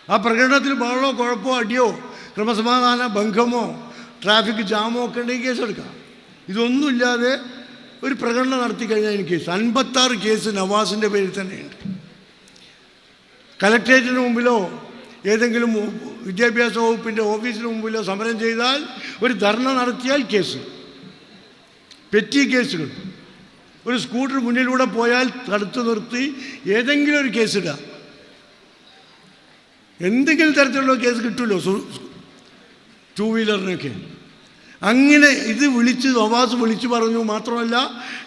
ആ പ്രകടനത്തിൽ ബഹളമോ കുഴപ്പമോ അടിയോ ക്രമസമാധാന ഭംഗമോ ട്രാഫിക് ജാമോ ഒക്കെ ഉണ്ടെങ്കിൽ കേസെടുക്കാം. ഇതൊന്നുമില്ലാതെ ഒരു പ്രകടനം നടത്തി കഴിഞ്ഞാൽ എനിക്ക് കേസ്. 56 കേസ് നവാസിൻ്റെ പേരിൽ തന്നെയുണ്ട്. കലക്ട്രേറ്റിന് മുമ്പിലോ ഏതെങ്കിലും വിദ്യാഭ്യാസ വകുപ്പിൻ്റെ ഓഫീസിന് മുമ്പിലോ സമരം ചെയ്താൽ, ഒരു ധർണ നടത്തിയാൽ കേസ്. പെറ്റി കേസുകൾ. ഒരു സ്കൂട്ടർ മുന്നിലൂടെ പോയാൽ തടുത്തു നിർത്തി ഏതെങ്കിലും ഒരു കേസിടുക. എന്തെങ്കിലും തരത്തിലുള്ള കേസ് കിട്ടുമല്ലോ 2 വീലറിനൊക്കെ. അങ്ങനെ ഇത് നവാസ് വിളിച്ചു പറഞ്ഞു. മാത്രമല്ല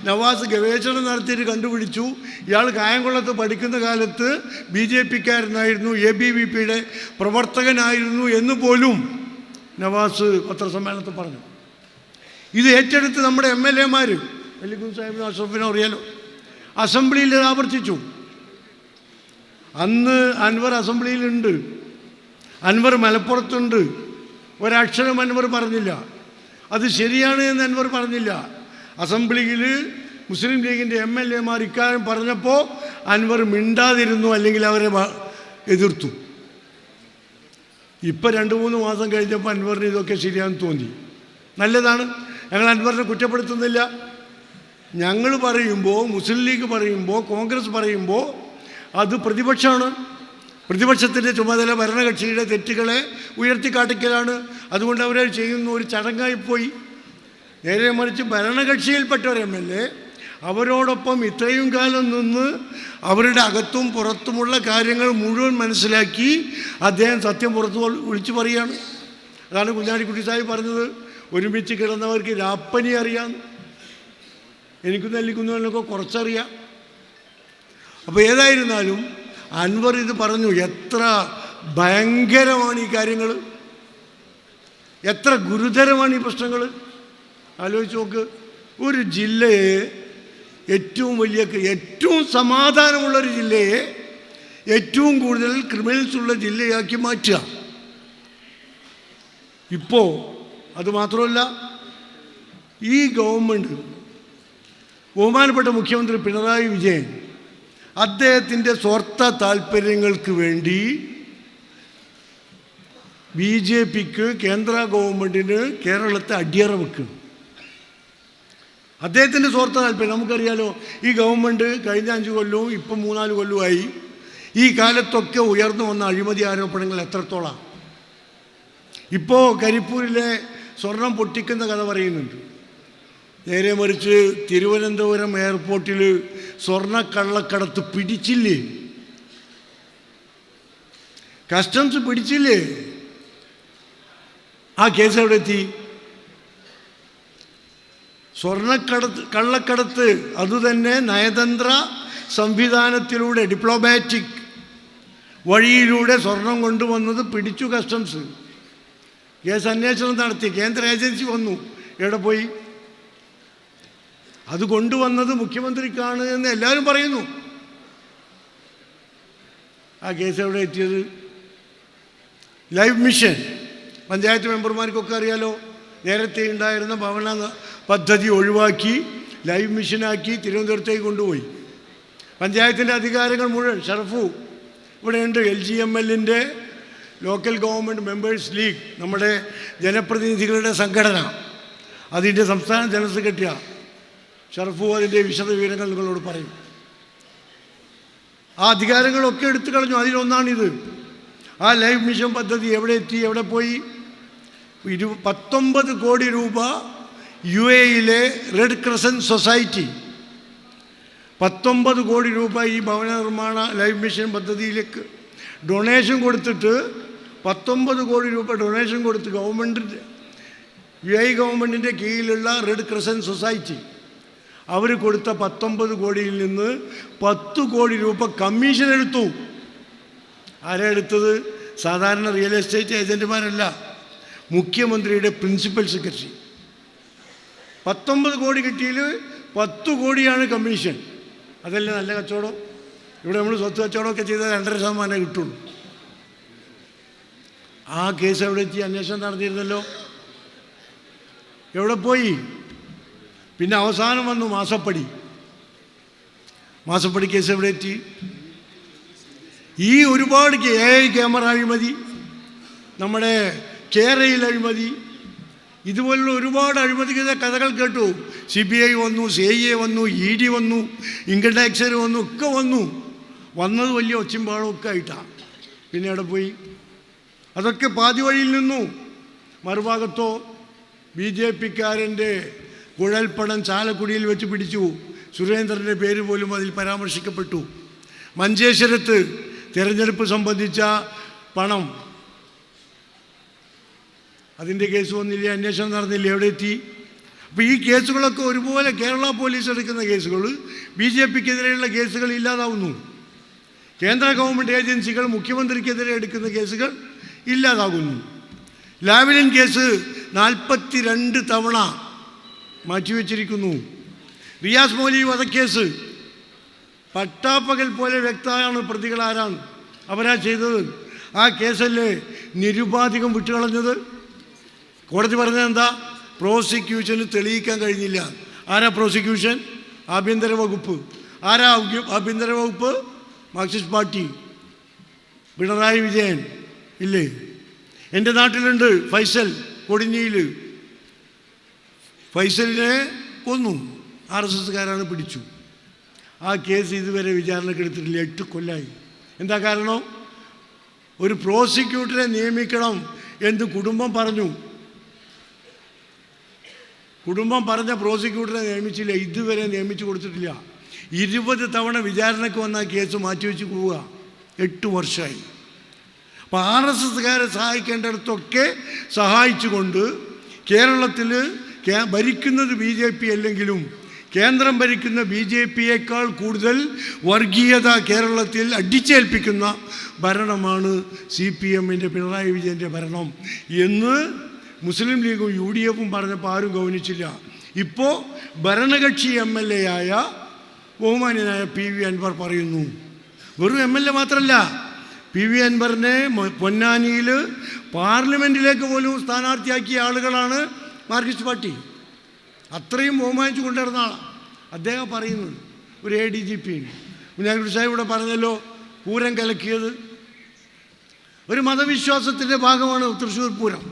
നവാസ് ഗവേഷണം നടത്തിയിട്ട് കണ്ടുപിടിച്ചു ഇയാൾ കായംകുളത്ത് പഠിക്കുന്ന കാലത്ത് BJP-ക്കാരനായിരുന്നു, ABVP-യുടെ പ്രവർത്തകനായിരുന്നു എന്ന് പോലും നവാസ് പത്രസമ്മേളനത്തിൽ പറഞ്ഞു. ഇത് ഏറ്റെടുത്ത് നമ്മുടെ MLA-മാർ അലിഖുൻ സാഹിബിനും അഷ്റഫിനും അറിയാലോ, അസംബ്ലിയിൽ ആവർത്തിച്ചു. അന്ന് അൻവർ അസംബ്ലിയിലുണ്ട്, അൻവർ മലപ്പുറത്തുണ്ട്. ഒരക്ഷരം അൻവർ പറഞ്ഞില്ല. അത് ശരിയാണ് എന്ന് അൻവർ പറഞ്ഞില്ല. അസംബ്ലിയിൽ മുസ്ലിം ലീഗിൻ്റെ MLA-മാർ ഇക്കാര്യം പറഞ്ഞപ്പോൾ അൻവർ മിണ്ടാതിരുന്നു, അല്ലെങ്കിൽ അവരെ എതിർത്തു. ഇപ്പം 2-3 മാസം കഴിഞ്ഞപ്പോൾ അൻവറിന് ഇതൊക്കെ ശരിയാണെന്ന് തോന്നി. നല്ലതാണ്. ഞങ്ങൾ അൻവറിനെ കുറ്റപ്പെടുത്തുന്നില്ല. ഞങ്ങൾ പറയുമ്പോൾ, മുസ്ലിം ലീഗ് പറയുമ്പോൾ, കോൺഗ്രസ് പറയുമ്പോൾ അത് പ്രതിപക്ഷമാണ്. പ്രതിപക്ഷത്തിൻ്റെ ചുമതല ഭരണകക്ഷിയുടെ തെറ്റുകളെ ഉയർത്തിക്കാട്ടിക്കലാണ്. അതുകൊണ്ട് അവരത് ചെയ്യുന്ന ഒരു ചടങ്ങായിപ്പോയി. നേരെ മറിച്ച് ഭരണകക്ഷിയിൽപ്പെട്ട ഒരു MLA അവരോടൊപ്പം ഇത്രയും കാലം നിന്ന് അവരുടെ അകത്തും പുറത്തുമുള്ള കാര്യങ്ങൾ മുഴുവൻ മനസ്സിലാക്കി അദ്ദേഹം സത്യം പുറത്ത് വിളിച്ചു പറയുകയാണ്. അതാണ് കുഞ്ഞാലിക്കുട്ടി സാഹിബ് പറഞ്ഞത്, ഒരുമിച്ച് കിടന്നവർക്ക് രാപ്പനി അറിയാം, എനിക്കും നെല്ലിക്കുന്നതിനൊക്കെ കുറച്ചറിയാം. അപ്പോൾ ഏതായിരുന്നാലും അൻവർ ഇത് പറഞ്ഞു. എത്ര ഭയങ്കരമാണ് ഈ കാര്യങ്ങൾ, എത്ര ഗുരുതരമാണ് ഈ പ്രശ്നങ്ങൾ. ആലോചിച്ച് നോക്ക്. ഒരു ജില്ലയെ ഏറ്റവും സമാധാനമുള്ളൊരു ജില്ലയെ ഏറ്റവും കൂടുതൽ ക്രിമിനൽസ് ഉള്ള ജില്ലയാക്കി മാറ്റുക. ഇപ്പോൾ അതുമാത്രമല്ല, ഈ ഗവൺമെൻറ്, ബഹുമാനപ്പെട്ട മുഖ്യമന്ത്രി പിണറായി വിജയൻ അദ്ദേഹത്തിൻ്റെ സ്വാർത്ഥ താല്പര്യങ്ങൾക്ക് വേണ്ടി BJPക്ക്, കേന്ദ്ര ഗവൺമെൻറ്റിന് കേരളത്തെ അടിയറ വെക്കും. അദ്ദേഹത്തിൻ്റെ സ്വാർത്ഥ താല്പര്യം നമുക്കറിയാലോ. ഈ ഗവൺമെൻറ് കഴിഞ്ഞ 5 കൊല്ലവും ഇപ്പം 3-4 കൊല്ലമായി ഈ കാലത്തൊക്കെ ഉയർന്നു വന്ന അഴിമതി ആരോപണങ്ങൾ എത്രത്തോളം. ഇപ്പോൾ കരിപ്പൂരിലെ സ്വർണം പൊട്ടിക്കുന്ന കഥ പറയുന്നുണ്ട്. നേരെ മറിച്ച് തിരുവനന്തപുരം എയർപോർട്ടിൽ സ്വർണ്ണക്കള്ളക്കടത്ത് പിടിച്ചില്ലേ, കസ്റ്റംസ് പിടിച്ചില്ലേ? ആ കേസ് എവിടെ എത്തി? കള്ളക്കടത്ത് അതുതന്നെ നയതന്ത്ര സംവിധാനത്തിലൂടെ, ഡിപ്ലോമാറ്റിക് വഴിയിലൂടെ സ്വർണം കൊണ്ടുവന്നത് പിടിച്ചു കസ്റ്റംസ്. കേസ് അന്വേഷണം നടത്തി, കേന്ദ്ര ഏജൻസി വന്നു. എവിടെ പോയി? അത് കൊണ്ടുവന്നത് മുഖ്യമന്ത്രിക്കാണ് എന്ന് എല്ലാവരും പറയുന്നു. ആ കേസ് എവിടെ എത്തിയത്? ലൈഫ് മിഷൻ പഞ്ചായത്ത് മെമ്പർമാർക്കൊക്കെ അറിയാലോ. നേരത്തെ ഉണ്ടായിരുന്ന ഭവന പദ്ധതി ഒഴിവാക്കി ലൈഫ് മിഷനാക്കി തിരുവനന്തപുരത്തേക്ക് കൊണ്ടുപോയി. പഞ്ചായത്തിൻ്റെ അധികാരങ്ങൾ മുഴുവൻ ഷറഫു ഇവിടെയുണ്ട്. LGMLൻ്റെ ലോക്കൽ ഗവൺമെൻറ് മെമ്പേഴ്സ് ലീഗ്, നമ്മുടെ ജനപ്രതിനിധികളുടെ സംഘടന, അതിൻ്റെ സംസ്ഥാന ജനറൽ സെക്രട്ടറിയാണ് ഷറഫു. അതിൻ്റെ വിശദവിവരങ്ങൾ നിങ്ങളോട് പറയും. ആ അധികാരങ്ങളൊക്കെ എടുത്തു കളഞ്ഞു. അതിലൊന്നാണിത്. ആ ലൈഫ് മിഷൻ പദ്ധതി എവിടെ എത്തി, എവിടെ പോയി? 19 കോടി രൂപ UAEയിലെ റെഡ് ക്രസൻറ്റ് സൊസൈറ്റി 19 കോടി രൂപ ഈ ഭവന നിർമ്മാണ ലൈഫ് മിഷൻ പദ്ധതിയിലേക്ക് ഡൊണേഷൻ കൊടുത്തിട്ട് 19 കോടി രൂപ ഡൊണേഷൻ കൊടുത്ത് ഗവൺമെൻറ്റിൻ്റെ UAE ഗവൺമെൻറ്റിൻ്റെ കീഴിലുള്ള റെഡ് ക്രസൻറ്റ് സൊസൈറ്റി അവർ കൊടുത്ത 19 കോടിയിൽ നിന്ന് 10 കോടി രൂപ കമ്മീഷൻ എടുത്തു. ആരാ എടുത്തത്? സാധാരണ റിയൽ എസ്റ്റേറ്റ് ഏജൻറ്റുമാരല്ല, മുഖ്യമന്ത്രിയുടെ പ്രിൻസിപ്പൽ സെക്രട്ടറി. 19 കോടി കിട്ടിയതിൽ 10 കോടിയാണ് കമ്മീഷൻ. അതല്ലേ നല്ല കച്ചവടം? ഇവിടെ നമ്മൾ സ്വത്ത് കച്ചവടമൊക്കെ ചെയ്താൽ 2.5% കിട്ടുള്ളൂ. ആ കേസ് എവിടെ എത്തി? അന്വേഷണം നടത്തിയിരുന്നല്ലോ, എവിടെ പോയി? പിന്നെ അവസാനം വന്നു മാസപ്പടി കേസ് എവിടെ എത്തി? ഈ ഒരുപാട് AI ക്യാമറ അഴിമതി, നമ്മുടെ കേരയിൽ അഴിമതി, ഇതുപോലുള്ള ഒരുപാട് അഴിമതി കഥകൾ കേട്ടു. CBI വന്നു, CIA വന്നു, ED വന്നു, ഇൻകം ടാക്സർ വന്നു, ഒക്കെ വന്നത് വലിയ ഒച്ചമ്പാളമൊക്കെ ആയിട്ടാണ്. പിന്നെ അവിടെ പോയി? അതൊക്കെ പാതി വഴിയിൽ നിന്നു. മറുഭാഗത്തോ BJPക്കാരൻ്റെ കുഴൽപ്പണം ചാലക്കുടിയിൽ വെച്ച് പിടിച്ചു. സുരേന്ദ്രൻ്റെ പേര് പോലും അതിൽ പരാമർശിക്കപ്പെട്ടു. മഞ്ചേശ്വരത്ത് തിരഞ്ഞെടുപ്പ് സംബന്ധിച്ച പണം, അതിൻ്റെ കേസ് വന്നില്ല, അന്വേഷണം നടന്നില്ല, എവിടെ എത്തി? അപ്പോൾ ഈ കേസുകളൊക്കെ ഒരുപോലെ കേരള പോലീസ് എടുക്കുന്ന കേസുകൾ BJPക്കെതിരെയുള്ള കേസുകൾ ഇല്ലാതാവുന്നു. കേന്ദ്ര ഗവൺമെൻറ് ഏജൻസികൾ മുഖ്യമന്ത്രിക്കെതിരെ എടുക്കുന്ന കേസുകൾ ഇല്ലാതാകുന്നു. ലാവ്ലിൻ കേസ് 42 തവണ മാറ്റിവെച്ചിരിക്കുന്നു. റിയാസ് മൗലവി വധക്കേസ് പട്ടാപ്പകൽ പോലെ വ്യക്തമാണ് പ്രതികൾ ആരാണ്, അവരാ ചെയ്തത്. ആ കേസല്ലേ നിരുപാധികം വിട്ടുകളഞ്ഞത്? കോടതി പറഞ്ഞത് എന്താ? പ്രോസിക്യൂഷന് തെളിയിക്കാൻ കഴിഞ്ഞില്ല. ആരാ പ്രോസിക്യൂഷൻ? ആഭ്യന്തര വകുപ്പ്. ആരാ ആഭ്യന്തര വകുപ്പ്? മാർക്സിസ്റ്റ് പാർട്ടി, പിണറായി വിജയൻ ഇല്ലേ? എൻ്റെ നാട്ടിലുണ്ട് ഫൈസൽ, കൊടിഞ്ഞിയിൽ. ഫൈസലിനെ കൊന്നു, RSSകാരാണ് പിടിച്ചു. ആ കേസ് ഇതുവരെ വിചാരണക്കെടുത്തിട്ടില്ല, 8 കൊല്ലമായി. എന്താ കാരണം? ഒരു പ്രോസിക്യൂട്ടറെ നിയമിക്കണം എന്ന് കുടുംബം പറഞ്ഞു. കുടുംബം പറഞ്ഞ പ്രോസിക്യൂട്ടറെ നിയമിച്ചില്ല, ഇതുവരെ നിയമിച്ചു കൊടുത്തിട്ടില്ല. 20 തവണ വിചാരണയ്ക്ക് വന്ന കേസ് മാറ്റിവെച്ച് പോവുക. 8 വർഷമായി. അപ്പോൾ RSSകാരെ സഹായിക്കേണ്ടിടത്തൊക്കെ സഹായിച്ചുകൊണ്ട് കേരളത്തിൽ ഭരിക്കുന്നത് BJP അല്ലെങ്കിലും കേന്ദ്രം ഭരിക്കുന്ന BJPയേക്കാൾ കൂടുതൽ വർഗീയത കേരളത്തിൽ അടിച്ചേൽപ്പിക്കുന്ന ഭരണമാണ് CPMൻ്റെ പിണറായി വിജയൻ്റെ ഭരണം എന്ന് മുസ്ലിം ലീഗും UDFും പറഞ്ഞപ്പോൾ ആരും ഗൗനിച്ചില്ല. ഇപ്പോൾ ഭരണകക്ഷി MLA ആയ ബഹുമാന്യനായ PV അൻവർ പറയുന്നു. വെറും MLA മാത്രമല്ല, PV അൻവറിനെ പൊന്നാനിയിൽ പാർലമെൻറ്റിലേക്ക് പോലും സ്ഥാനാർത്ഥിയാക്കിയ ആളുകളാണ് മാർക്സിസ്റ്റ് പാർട്ടി. അത്രയും ബഹുമാനിച്ചു കൊണ്ടുവരുന്ന ആളാണ് അദ്ദേഹം പറയുന്നത്. ഒരു ADGP കുഞ്ഞാലിക്കുട്ടി സാഹിബ് ഇവിടെ പറഞ്ഞല്ലോ, പൂരം കലക്കിയത് ഒരു മതവിശ്വാസത്തിൻ്റെ ഭാഗമാണ് തൃശ്ശൂർ പൂരം.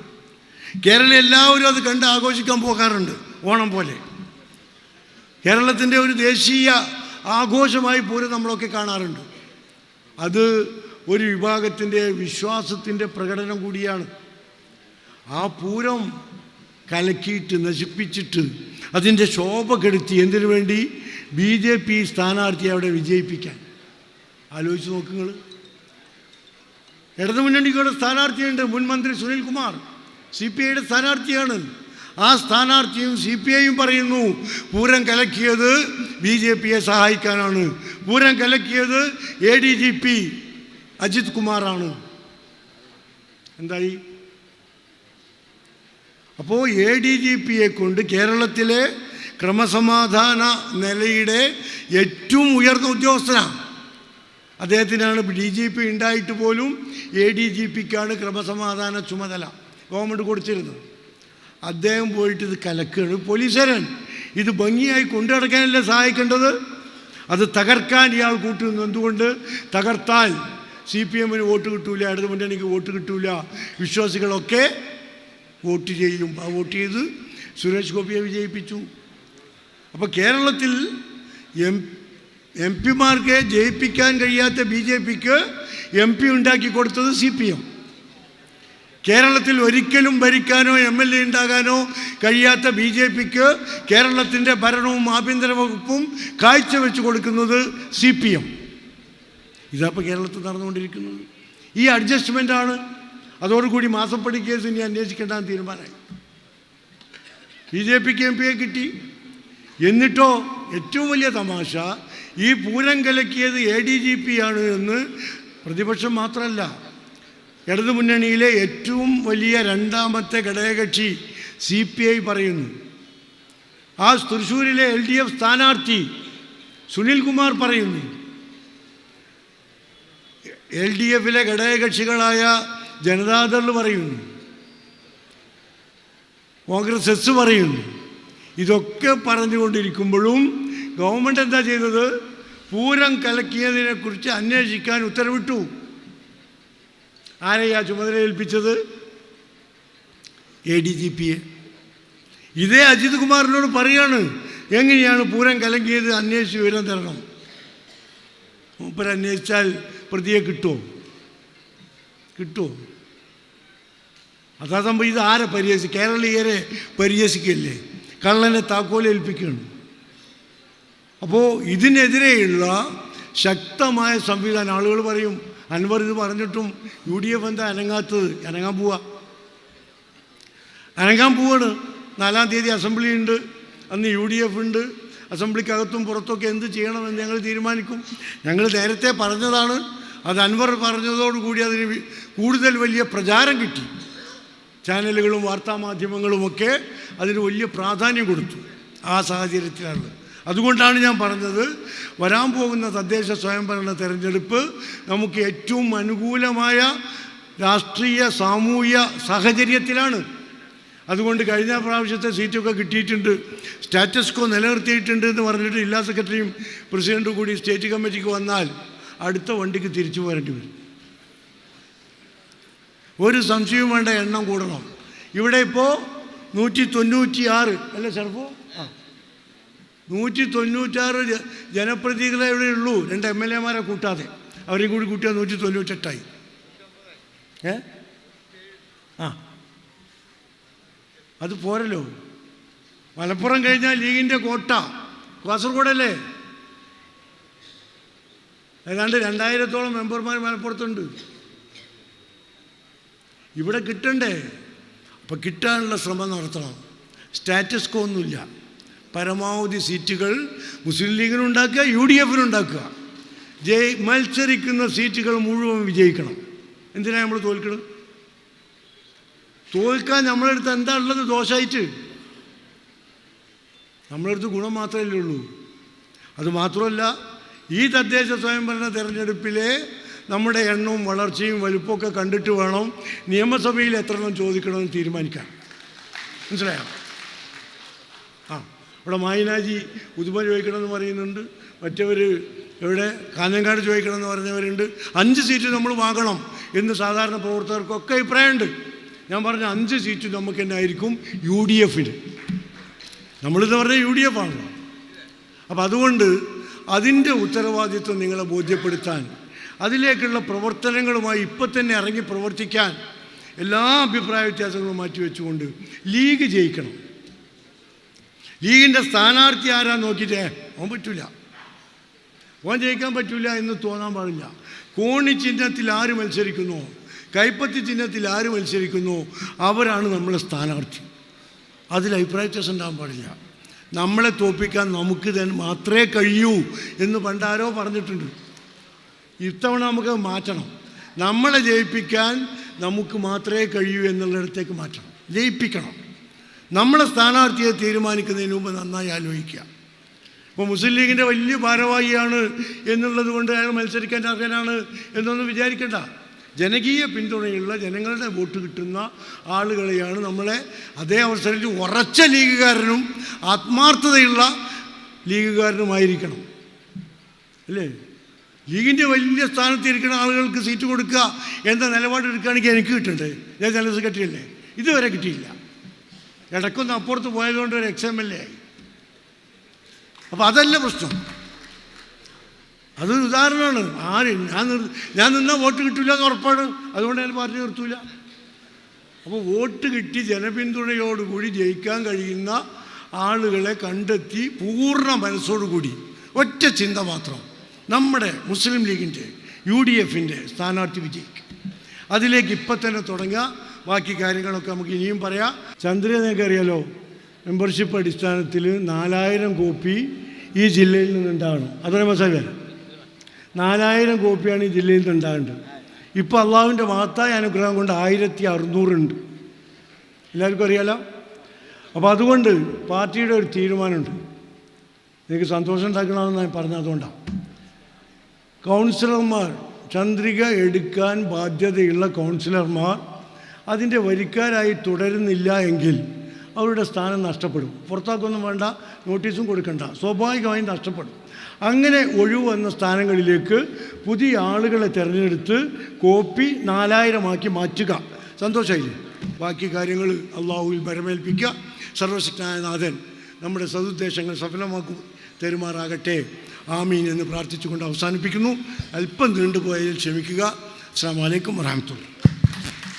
കേരളം എല്ലാവരും അത് കണ്ട് ആഘോഷിക്കാൻ പോകാറുണ്ട്, ഓണം പോലെ. കേരളത്തിൻ്റെ ഒരു ദേശീയ ആഘോഷമായി പൂരം നമ്മളൊക്കെ കാണാറുണ്ട്. അത് ഒരു വിഭാഗത്തിൻ്റെ വിശ്വാസത്തിൻ്റെ പ്രകടനം കൂടിയാണ്. ആ പൂരം കലക്കിയിട്ട് നശിപ്പിച്ചിട്ട് അതിൻ്റെ ശോഭ കെടുത്തി എന്തിനു വേണ്ടി? BJP സ്ഥാനാർത്ഥിയെ അവിടെ വിജയിപ്പിക്കാൻ. ആലോചിച്ച് നോക്കുങ്ങൾ. ഇടതുമുന്നണിയുടെ സ്ഥാനാർത്ഥിയുണ്ട്, മുൻ മന്ത്രി സുനിൽകുമാർ, CPIയുടെ സ്ഥാനാർത്ഥിയാണ്. ആ സ്ഥാനാർത്ഥിയും CPIയും പറയുന്നു പൂരം കലക്കിയത് BJPയെ സഹായിക്കാനാണ്, പൂരം കലക്കിയത് ADGP അജിത് കുമാറാണ്. എന്തായി? അപ്പോൾ ADGPയെ കൊണ്ട് കേരളത്തിലെ ക്രമസമാധാന നിലയുടെ ഏറ്റവും ഉയർന്ന ഉദ്യോഗസ്ഥനാണ്. അദ്ദേഹത്തിനാണ് DGP ഉണ്ടായിട്ട് പോലും ADGPക്കാണ് ക്രമസമാധാന ചുമതല ഗവൺമെൻറ് കൊടുത്തിരുന്നത്. അദ്ദേഹം പോയിട്ട് ഇത് കലക്കുകയാണ്. പോലീസുകാരൻ ഇത് ഭംഗിയായി കൊണ്ടു നടക്കാനല്ല സഹായിക്കേണ്ടത്, അത് തകർക്കാൻ ഇയാൾ കൂട്ടുന്നു. എന്തുകൊണ്ട്? തകർത്താൽ CPMന് വോട്ട് കിട്ടൂല, ഇടതുമുന്നണിക്ക് വോട്ട് കിട്ടൂല, വിശ്വാസികളൊക്കെ വോട്ട് ചെയ്യും. ആ വോട്ട് ചെയ്ത് സുരേഷ് ഗോപിയെ വിജയിപ്പിച്ചു. അപ്പോൾ കേരളത്തിൽ MP മാർക്ക് ജയിപ്പിക്കാൻ കഴിയാത്ത BJPക്ക് MP ഉണ്ടാക്കി കൊടുത്തത് CPM. കേരളത്തിൽ ഒരിക്കലും ഭരിക്കാനോ MLA ഉണ്ടാകാനോ കഴിയാത്ത BJPക്ക് കേരളത്തിൻ്റെ ഭരണവും ആഭ്യന്തര വകുപ്പും കാഴ്ചവെച്ച് കൊടുക്കുന്നത് CPM. ഇതപ്പോൾ കേരളത്തിൽ നടന്നുകൊണ്ടിരിക്കുന്നത്. ഈ അഡ്ജസ്റ്റ്മെൻറ്റാണ്. അതോടുകൂടി മാസപ്പടി കേസ് ഇനി അന്വേഷിക്കേണ്ടെന്ന് തീരുമാനമായി. BJPക്ക് MP കിട്ടി. എന്നിട്ടോ ഏറ്റവും വലിയ തമാശ, ഈ പൂരം കലക്കിയത് ADGP ആണ് എന്ന് പ്രതിപക്ഷം മാത്രമല്ല, ഇടതുമുന്നണിയിലെ ഏറ്റവും വലിയ രണ്ടാമത്തെ ഘടകകക്ഷി CPI പറയുന്നു. ആ തൃശ്ശൂരിലെ LDF സ്ഥാനാർത്ഥി സുനിൽകുമാർ പറയുന്നു. LDFിലെ ഘടകകക്ഷികളായ ജനതാദൾ പറയുന്നു, കോൺഗ്രസ് എസ് പറയുന്നു. ഇതൊക്കെ പറഞ്ഞുകൊണ്ടിരിക്കുമ്പോഴും ഗവൺമെൻറ് എന്താ ചെയ്തത്? പൂരം കലക്കിയതിനെക്കുറിച്ച് അന്വേഷിക്കാൻ ഉത്തരവിട്ടു. ആരെയാ ചുമതല ഏൽപ്പിച്ചത്? ADGPയെ. ഇതേ അജിത് കുമാറിനോട് പറയാണ് എങ്ങനെയാണ് പൂരം കലക്കിയത് അന്വേഷിച്ച് വിവരം തരണം. മൂപ്പരന്വേഷിച്ചാൽ പ്രതിയെ കിട്ടുമോ? അതാ സംഭവം. ഇത് ആരെ പരിഹസിക്കും? കേരളീയരെ പരിഹസിക്കല്ലേ, കള്ളനെ താക്കോലേൽപ്പിക്കുകയാണ്. അപ്പോൾ ഇതിനെതിരെയുള്ള ശക്തമായ സംവിധാനം. ആളുകൾ പറയും അൻവർ ഇത് പറഞ്ഞിട്ടും UDF എന്താ അനങ്ങാത്തത്? അനങ്ങാൻ പോവാണ്. 4-ാം തീയതി അസംബ്ലി ഉണ്ട്, അന്ന് UDF ഉണ്ട്. അസംബ്ലിക്കകത്തും പുറത്തൊക്കെ എന്ത് ചെയ്യണമെന്ന് ഞങ്ങൾ തീരുമാനിക്കും. ഞങ്ങൾ നേരത്തെ പറഞ്ഞതാണ്. അത് അൻവർ പറഞ്ഞതോടുകൂടി അതിന് കൂടുതൽ വലിയ പ്രചാരം കിട്ടി. ചാനലുകളും വാർത്താമാധ്യമങ്ങളുമൊക്കെ അതിന് വലിയ പ്രാധാന്യം കൊടുത്തു. ആ സാഹചര്യത്തിലാണ്. അതുകൊണ്ടാണ് ഞാൻ പറഞ്ഞത്, വരാൻ പോകുന്ന തദ്ദേശ സ്വയംഭരണ തെരഞ്ഞെടുപ്പ് നമുക്ക് ഏറ്റവും അനുകൂലമായ രാഷ്ട്രീയ സാമൂഹ്യ സാഹചര്യത്തിലാണ്. അതുകൊണ്ട് കഴിഞ്ഞ പ്രാവശ്യത്തെ സീറ്റൊക്കെ കിട്ടിയിട്ടുണ്ട്, സ്റ്റാറ്റസ് കോ നിലനിർത്തിയിട്ടുണ്ട് എന്ന് പറഞ്ഞിട്ട് ജില്ലാ സെക്രട്ടറിയും പ്രസിഡൻറ്റും കൂടി സ്റ്റേറ്റ് കമ്മിറ്റിക്ക് വന്നാൽ അടുത്ത വണ്ടിക്ക് തിരിച്ചു പോരേണ്ടി വരും. ഒരു സംശയവും വേണ്ട, എണ്ണം കൂടണം. ഇവിടെ ഇപ്പോൾ 196 അല്ലേ ഷർഫോ? 196 ജനപ്രതിനിധികളെ ഇവിടെ ഉള്ളൂ, 2 MLA കൂട്ടാതെ. അവരെയും കൂടി കൂട്ടിയാൽ 198ആയി. അത് പോരല്ലോ. മലപ്പുറം കഴിഞ്ഞാൽ ലീഗിൻ്റെ കോട്ട കാസർഗോഡല്ലേ. ഏതാണ്ട് 2000-ഓളം മെമ്പർമാർ മലപ്പുറത്തുണ്ട്. ഇവിടെ കിട്ടണ്ടേ? അപ്പോൾ കിട്ടാനുള്ള ശ്രമം നടത്തണം. സ്റ്റാറ്റസ് കോ ഒന്നുമില്ല. പരമാവധി സീറ്റുകൾ മുസ്ലിം ലീഗിനുണ്ടാക്കുക, UDF ഉണ്ടാക്കുക. മത്സരിക്കുന്ന സീറ്റുകൾ മുഴുവൻ വിജയിക്കണം. എന്തിനാണ് നമ്മൾ തോൽക്കണം? തോൽക്കാൻ നമ്മളെടുത്ത് എന്താ ഉള്ളത് ദോഷമായിട്ട്? നമ്മളെടുത്ത് ഗുണം മാത്രമല്ലേ ഉള്ളൂ. അതുമാത്രമല്ല, ഈ തദ്ദേശ സ്വയംഭരണ തെരഞ്ഞെടുപ്പിലെ നമ്മുടെ എണ്ണവും വളർച്ചയും വലുപ്പമൊക്കെ കണ്ടിട്ട് വേണം നിയമസഭയിൽ എത്ര എണ്ണം ചോദിക്കണമെന്ന് തീരുമാനിക്കാൻ. മനസ്സിലായോ? ഇവിടെ മായിനാജി ഉദുമ ചോദിക്കണമെന്ന് പറയുന്നുണ്ട്, മറ്റവർ ഇവിടെ കാഞ്ഞങ്ങാട് ചോദിക്കണമെന്ന് പറഞ്ഞവരുണ്ട്. 5 സീറ്റ് നമ്മൾ വാങ്ങണം എന്ന് സാധാരണ പ്രവർത്തകർക്കൊക്കെ അഭിപ്രായമുണ്ട്. ഞാൻ പറഞ്ഞ 5 സീറ്റ് നമുക്ക് തന്നെ ആയിരിക്കും UDFന്. നമ്മളിത് പറഞ്ഞ UDF ആണല്ലോ. അപ്പം അതുകൊണ്ട് അതിൻ്റെ ഉത്തരവാദിത്വം നിങ്ങളെ ബോധ്യപ്പെടുത്താൻ, അതിലേക്കുള്ള പ്രവർത്തനങ്ങളുമായി ഇപ്പം തന്നെ ഇറങ്ങി പ്രവർത്തിക്കാൻ എല്ലാ അഭിപ്രായ വ്യത്യാസങ്ങളും മാറ്റിവെച്ചുകൊണ്ട് ലീഗ് ജയിക്കണം. ലീഗിൻ്റെ സ്ഥാനാർത്ഥി ആരാന്ന് നോക്കിയിട്ടേ അവൻ പറ്റില്ല, ഓൻ ജയിക്കാൻ പറ്റില്ല എന്ന് തോന്നാൻ പാടില്ല. കോണി ചിഹ്നത്തിൽ ആര് മത്സരിക്കുന്നു, കൈപ്പത്തി ചിഹ്നത്തിൽ ആര് മത്സരിക്കുന്നു, അവരാണ് നമ്മളെ സ്ഥാനാർത്ഥി. അതിൽ അഭിപ്രായ വ്യത്യാസം ഉണ്ടാകാൻ പാടില്ല. നമ്മളെ തോൽപ്പിക്കാൻ നമുക്ക് തന്നെ മാത്രമേ കഴിയൂ എന്ന് പണ്ടാരോ പറഞ്ഞിട്ടുണ്ട്. ഇത്തവണ നമുക്ക് മാറ്റണം. നമ്മളെ ജയിപ്പിക്കാൻ നമുക്ക് മാത്രമേ കഴിയൂ എന്നുള്ളിടത്തേക്ക് മാറ്റണം. ജയിപ്പിക്കണം. നമ്മളെ സ്ഥാനാർത്ഥിയെ തീരുമാനിക്കുന്നതിന് മുമ്പ് നന്നായി ആലോചിക്കുക. ഇപ്പോൾ മുസ്ലിം ലീഗിൻ്റെ വലിയ ഭാരവാഹിയാണ് എന്നുള്ളത് കൊണ്ട് അയാൾ മത്സരിക്കാൻ അർഹനാണ് എന്നൊന്നും വിചാരിക്കേണ്ട. ജനകീയ പിന്തുണയുള്ള ജനങ്ങളുടെ വോട്ട് കിട്ടുന്ന ആളുകളെയാണ് നമ്മളെ അതേ അവസരത്തിൽ ഉറച്ച ലീഗുകാരനും ആത്മാർത്ഥതയുള്ള ലീഗുകാരനുമായിരിക്കണം. അല്ലേ? ലീഗിൻ്റെ വലിയ സ്ഥാനത്തിരിക്കുന്ന ആളുകൾക്ക് സീറ്റ് കൊടുക്കുക എന്ന നിലപാടെടുക്കുകയാണെങ്കിൽ എനിക്ക് കിട്ടണ്ടേ? ഞാൻ ജനറൽ സെക്രട്ടറി അല്ലേ? ഇതുവരെ കിട്ടിയില്ല. ഇടയ്ക്കൊന്ന് അപ്പുറത്ത് പോയതുകൊണ്ട് ഒരു XMLA ആയി. അപ്പോൾ അതല്ല പ്രശ്നം. അതൊരു ഉദാഹരണമാണ്. ഞാൻ നിന്നാൽ വോട്ട് കിട്ടില്ല എന്ന് ഉറപ്പാണ്. അതുകൊണ്ട് ഞാൻ പാർട്ടി നിർത്തൂല. അപ്പോൾ വോട്ട് കിട്ടി ജനപിന്തുണയോടുകൂടി ജയിക്കാൻ കഴിയുന്ന ആളുകളെ കണ്ടെത്തി പൂർണ്ണ മനസ്സോടുകൂടി ഒറ്റ ചിന്ത മാത്രം, നമ്മുടെ മുസ്ലിം ലീഗിൻ്റെ UDFൻ്റെ സ്ഥാനാർത്ഥി വിജയിക്കും. അതിലേക്ക് ഇപ്പം തന്നെ തുടങ്ങുക. ബാക്കി കാര്യങ്ങളൊക്കെ നമുക്ക് ഇനിയും പറയാം. ചന്ദ്രനെ നിങ്ങൾക്ക് അറിയാലോ, മെമ്പർഷിപ്പ് അടിസ്ഥാനത്തിൽ 4000 കോപ്പി ഈ ജില്ലയിൽ നിന്നുണ്ടാകണം. അത്രയും മസാല 4000 കോപ്പിയാണ് ഈ ജില്ലയിൽ നിന്നുണ്ടാകേണ്ടത്. ഇപ്പോൾ അള്ളാഹുവിൻ്റെ മഹത്തായ അനുഗ്രഹം കൊണ്ട് 1600 ഉണ്ട്. എല്ലാവർക്കും അറിയാലോ. അപ്പോൾ അതുകൊണ്ട് പാർട്ടിയുടെ ഒരു തീരുമാനമുണ്ട്. എനിക്ക് സന്തോഷം ഉണ്ടാക്കണമെന്ന് ഞാൻ പറഞ്ഞതുകൊണ്ടാണ്. കൗൺസിലർമാർ, ചന്ദ്രിക എടുക്കാൻ ബാധ്യതയുള്ള കൗൺസിലർമാർ അതിൻ്റെ വരിക്കാരായി തുടരുന്നില്ല എങ്കിൽ അവരുടെ സ്ഥാനം നഷ്ടപ്പെടും. പുറത്താക്കൊന്നും വേണ്ട, നോട്ടീസും കൊടുക്കണ്ട, സ്വാഭാവികമായും നഷ്ടപ്പെടും. അങ്ങനെ ഒഴിവന്ന സ്ഥാനങ്ങളിലേക്ക് പുതിയ ആളുകളെ തിരഞ്ഞെടുത്ത് കോപ്പി 4000 ആക്കി മാറ്റുക. സന്തോഷമായില്ലേ? ബാക്കി കാര്യങ്ങൾ അള്ളാഹുവിൽ പരമേൽപ്പിക്കുക. സർവശക്തനായ നാഥൻ നമ്മുടെ സതുദ്ദേശങ്ങൾ സഫലമാക്കും തരുമാറാകട്ടെ. ആമീൻ എന്ന് പ്രാർത്ഥിച്ചുകൊണ്ട് അവസാനിപ്പിക്കുന്നു. അല്പം നീണ്ടുപോയതിൽ ക്ഷമിക്കുക. അസ്സലാമു അലൈക്കും വറഹ്മത്തുള്ളാഹി.